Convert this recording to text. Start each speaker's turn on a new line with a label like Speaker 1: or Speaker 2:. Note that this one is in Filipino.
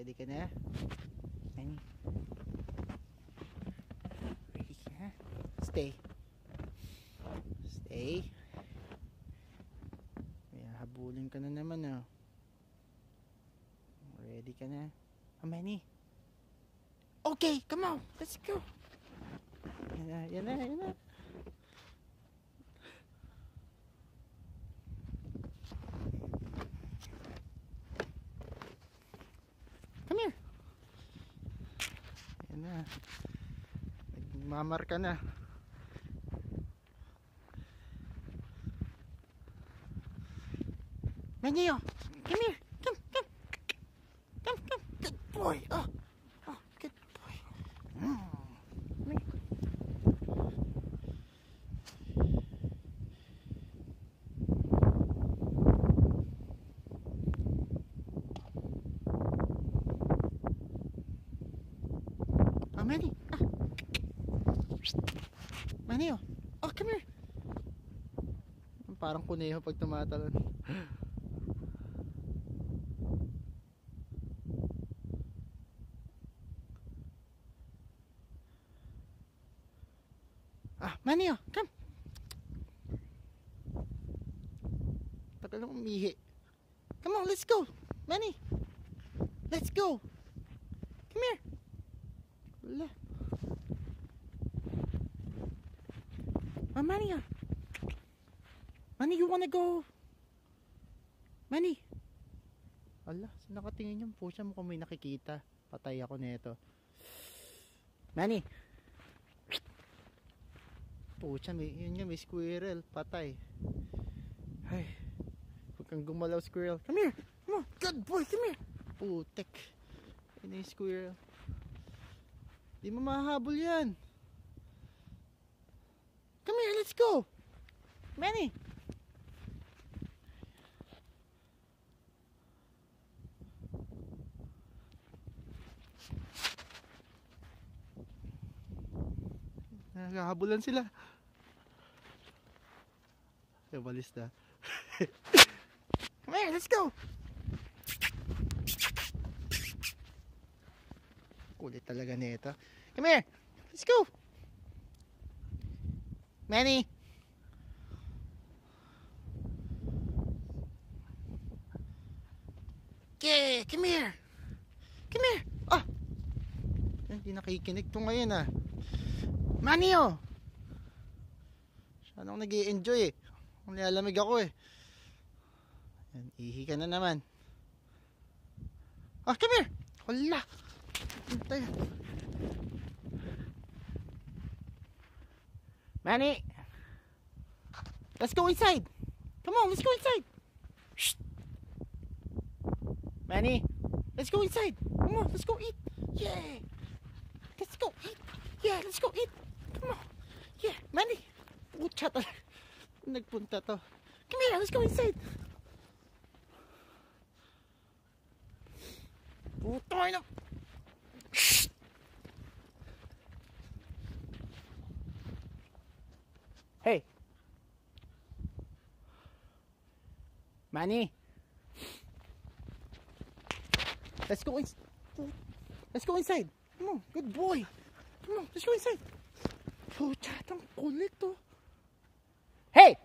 Speaker 1: Ready ka na? Manny. Ready ka na? Stay. Stay. May habulin ka na naman oh. Ready ka na? Oh, Manny. Okay, come on. Let's go. Yan na. Come here. Yan na. Nagmamar ka na. Manny, oh. Come here. Come. Good boy. Oh, good boy. Come here. Oh, Manny. Manny, oh. Oh, come here. Parang kuneho pag tumatalon. Manny, oh, come. Tagal lang umihi. Come on, let's go. Manny. Let's go. Come here. Wala. Oh, Manny, oh. Manny, you wanna go? Manny. Ala, saan nakatingin yung pusa mo kung may nakikita? Patay ako nito. Manny. Pucha, yun nga, may squirrel. Patay. Ay, huwag kang gumalaw, squirrel. Come here. Come on. Good boy, come here. Putek. Ayun yung squirrel. Di mo mahahabol yan. Come here, let's go. Manny. Naghahabulan sila. Walis na. Come here, let's go. Kulit talaga nito. Come here, let's go. Manny. Okay, come here. Come here. Oh. Hindi nakikinig to ngayon ah. Manny, oh. Sana akong nag-i-enjoy eh. Nilalamig ako eh. Yan, ihi ka na naman. Ah, come here. Hala. Hintay. Manny. Let's go inside. Come on, let's go inside. Shh. Manny. Let's go inside. Come on, let's go eat. Yeah. Let's go eat. Yeah, let's go eat. Come on. Yeah, Manny. Pucha talaga. Nagpunta to. Come here, let's go inside. Putoy na. Shh. Hey. Manny. Let's go inside. Let's go inside. Come on, good boy. Come on, let's go inside. Pucha, tang kulit to. Hey!